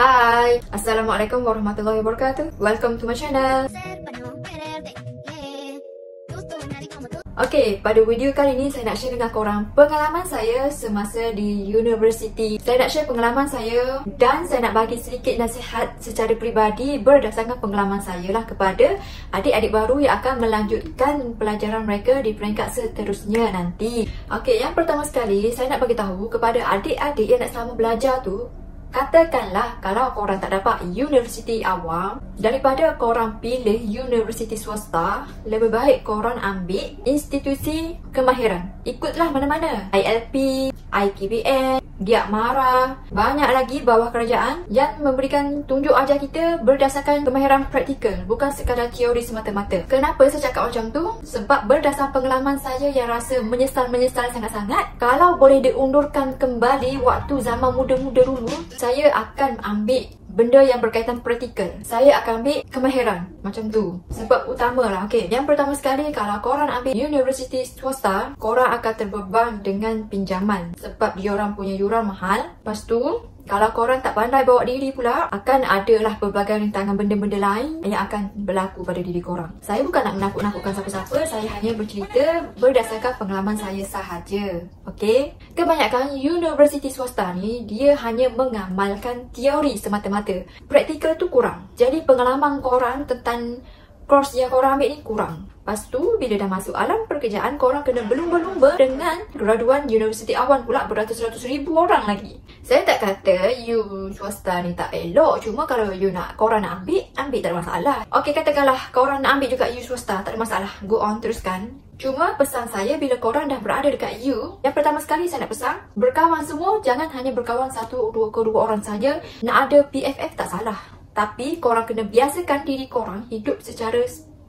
Hai, Assalamualaikum warahmatullahi wabarakatuh. Welcome to my channel. Okay, pada video kali ini saya nak share dengan korang pengalaman saya semasa di universiti. Saya nak share pengalaman saya dan saya nak bagi sedikit nasihat secara peribadi berdasarkan pengalaman saya lah kepada adik-adik baru yang akan melanjutkan pelajaran mereka di peringkat seterusnya nanti. Okay, yang pertama sekali saya nak bagi tahu kepada adik-adik yang nak sama belajar tu, katakanlah kalau korang tak dapat universiti awam, daripada korang pilih universiti swasta, lebih baik korang ambil institusi kemahiran. Ikutlah mana-mana, ILP, IPBN, Giat Mara, banyak lagi bawah kerajaan yang memberikan tunjuk ajar kita berdasarkan kemahiran praktikal, bukan sekadar teori semata-mata. Kenapa saya cakap macam tu? Sebab berdasarkan pengalaman saya yang rasa menyesal sangat-sangat, kalau boleh diundurkan kembali waktu zaman muda-muda dulu, saya akan ambil benda yang berkaitan praktikal. Saya akan ambil kemahiran macam tu. Sebab utamalah. Okay, yang pertama sekali, kalau korang ambil universiti swasta, korang akan terbeban dengan pinjaman sebab diorang punya yuran mahal. Lepas tu, kalau korang tak pandai bawa diri pula, akan adalah pelbagai rintangan benda-benda lain yang akan berlaku pada diri korang. Saya bukan nak menakut-nakutkan siapa-siapa, saya hanya bercerita berdasarkan pengalaman saya sahaja. Okay? Kebanyakan universiti swasta ni, dia hanya mengamalkan teori semata-mata. Praktikal tu kurang. Jadi pengalaman korang tentang course yang korang ambil ni kurang. Lepas tu, bila dah masuk alam pekerjaan, korang kena berlumba-lumba dengan graduan universiti awam pula beratus-ratus ribu orang lagi. Saya tak kata you swasta ni tak elok, cuma kalau you nak, korang nak ambil tak ada masalah. Okey, katakanlah korang nak ambil juga you swasta, tak ada masalah. Go on, teruskan. Cuma pesan saya bila korang dah berada dekat you, yang pertama sekali saya nak pesan, berkawan semua, jangan hanya berkawan kedua orang saja. Nak ada PFF tak salah. Tapi korang kena biasakan diri korang hidup secara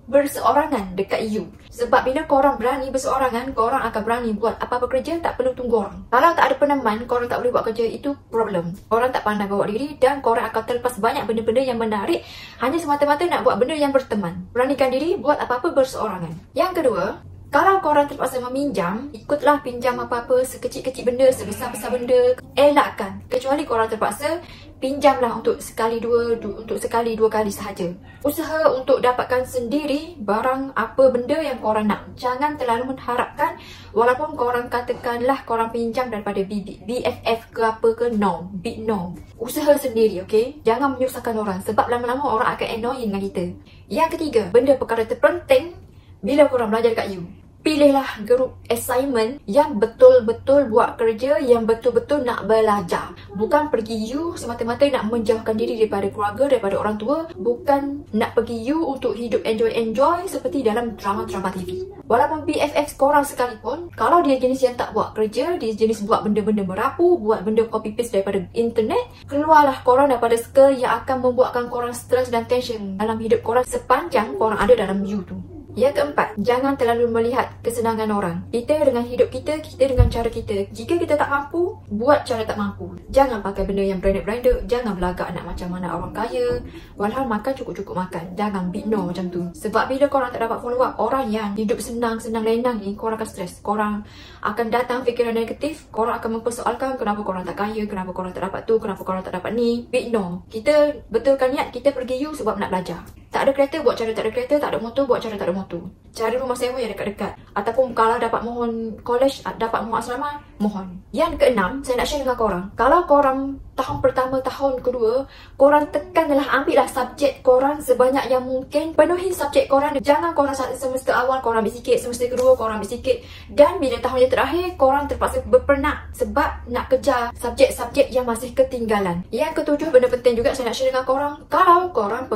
berseorangan dekat you. Sebab bila korang berani berseorangan, korang akan berani buat apa-apa kerja, tak perlu tunggu orang. Kalau tak ada peneman, korang tak boleh buat kerja, itu problem. Korang tak pandai bawa diri dan korang akan terlepas banyak benda-benda yang menarik hanya semata-mata nak buat benda yang berteman. Beranikan diri buat apa-apa berseorangan. Yang kedua, kalau korang terpaksa meminjam, ikutlah pinjam apa-apa, sekecil-kecil benda, sebesar-besar benda, elakkan. Kecuali korang terpaksa, pinjamlah untuk sekali dua kali sahaja. Usaha untuk dapatkan sendiri barang apa benda yang korang nak. Jangan terlalu mengharapkan, walaupun korang katakanlah korang pinjam daripada BFF ke apa ke, no. Big no. Usaha sendiri, okay? Jangan menyusahkan orang sebab lama-lama orang akan annoying dengan kita. Yang ketiga, benda perkara terpenting bila korang belajar dekat you, pilihlah grup assignment yang betul-betul buat kerja, yang betul-betul nak belajar. Bukan pergi you semata-mata nak menjauhkan diri daripada keluarga, daripada orang tua. Bukan nak pergi you untuk hidup enjoy-enjoy seperti dalam drama-drama TV. Walaupun BFF korang sekalipun, kalau dia jenis yang tak buat kerja, dia jenis buat benda-benda merapu, buat benda copy-paste daripada internet, keluarlah korang daripada circle yang akan membuatkan korang stres dan tension dalam hidup korang sepanjang korang ada dalam you tu. Yang keempat, jangan terlalu melihat kesenangan orang. Kita dengan hidup kita, kita dengan cara kita. Jika kita tak mampu, buat cara tak mampu. Jangan pakai benda yang branded. Jangan berlagak nak macam mana orang kaya. Walhal makan cukup-cukup makan. Jangan big no macam tu. Sebab bila korang tak dapat follow up, orang yang hidup senang-senang lenang ni, korang akan stres. Korang akan datang fikiran negatif. Korang akan mempersoalkan kenapa korang tak kaya, kenapa korang tak dapat tu, kenapa korang tak dapat ni. Big no. Kita betulkan niat, kita pergi you sebab nak belajar. Tak ada kereta, buat cara tak ada kereta. Tak ada motor, buat cara tak ada motor. Cari rumah sewa yang dekat-dekat. Ataupun kalau dapat mohon college, dapat mohon asrama, mohon. Yang keenam, saya nak share dengan korang. Kalau korang tahun pertama, tahun kedua, korang tekanlah, ambillah subjek korang sebanyak yang mungkin. Penuhi subjek korang. Jangan korang semester awal korang ambil sikit, semester kedua korang ambil sikit. Dan bila tahun yang terakhir, korang terpaksa berpenat sebab nak kejar subjek-subjek yang masih ketinggalan. Yang ketujuh, benda penting juga saya nak share dengan korang. Kalau korang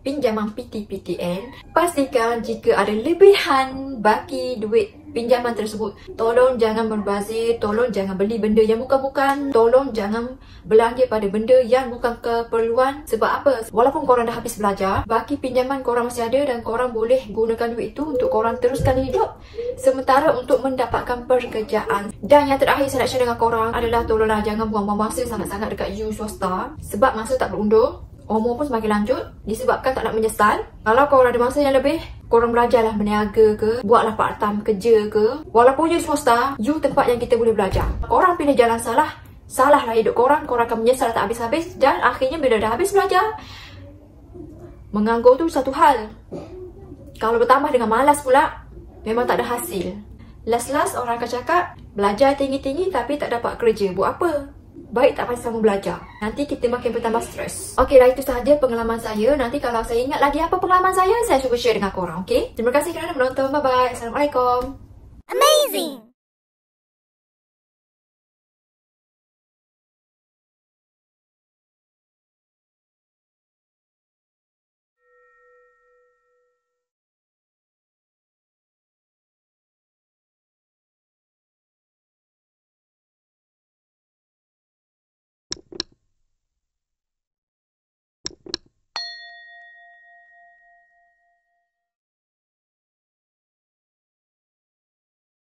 pinjaman PTPTN, pastikan jika ada lebihan baki duit pinjaman tersebut, tolong jangan berbazir, tolong jangan beli benda yang bukan-bukan, tolong jangan belanja pada benda yang bukan keperluan. Sebab apa? Walaupun korang dah habis belajar, baki pinjaman korang masih ada dan korang boleh gunakan duit itu untuk korang teruskan hidup sementara untuk mendapatkan pekerjaan. Dan yang terakhir saya nak share dengan korang adalah tolonglah jangan buang-buang masa sangat-sangat dekat you swasta sebab masa tak berundur. Umur pun semakin lanjut disebabkan tak nak menyesal. Kalau korang ada masa yang lebih, korang belajarlah berniaga ke, buatlah part time kerja ke. Walaupun you swasta, you tempat yang kita boleh belajar. Korang pilih jalan salah, salahlah hidup korang. Korang akan menyesal tak habis-habis. Dan akhirnya bila dah habis belajar, menganggur tu satu hal. Kalau bertambah dengan malas pula, memang tak ada hasil. Last orang akan cakap, belajar tinggi-tinggi tapi tak dapat kerja. Buat apa? Baik tak pasti sama belajar. Nanti kita makin bertambah stres. Okeylah, itu sahaja pengalaman saya. Nanti kalau saya ingat lagi apa pengalaman saya cuba share dengan korang. Okay? Terima kasih kerana menonton. Bye-bye. Assalamualaikum. Amazing!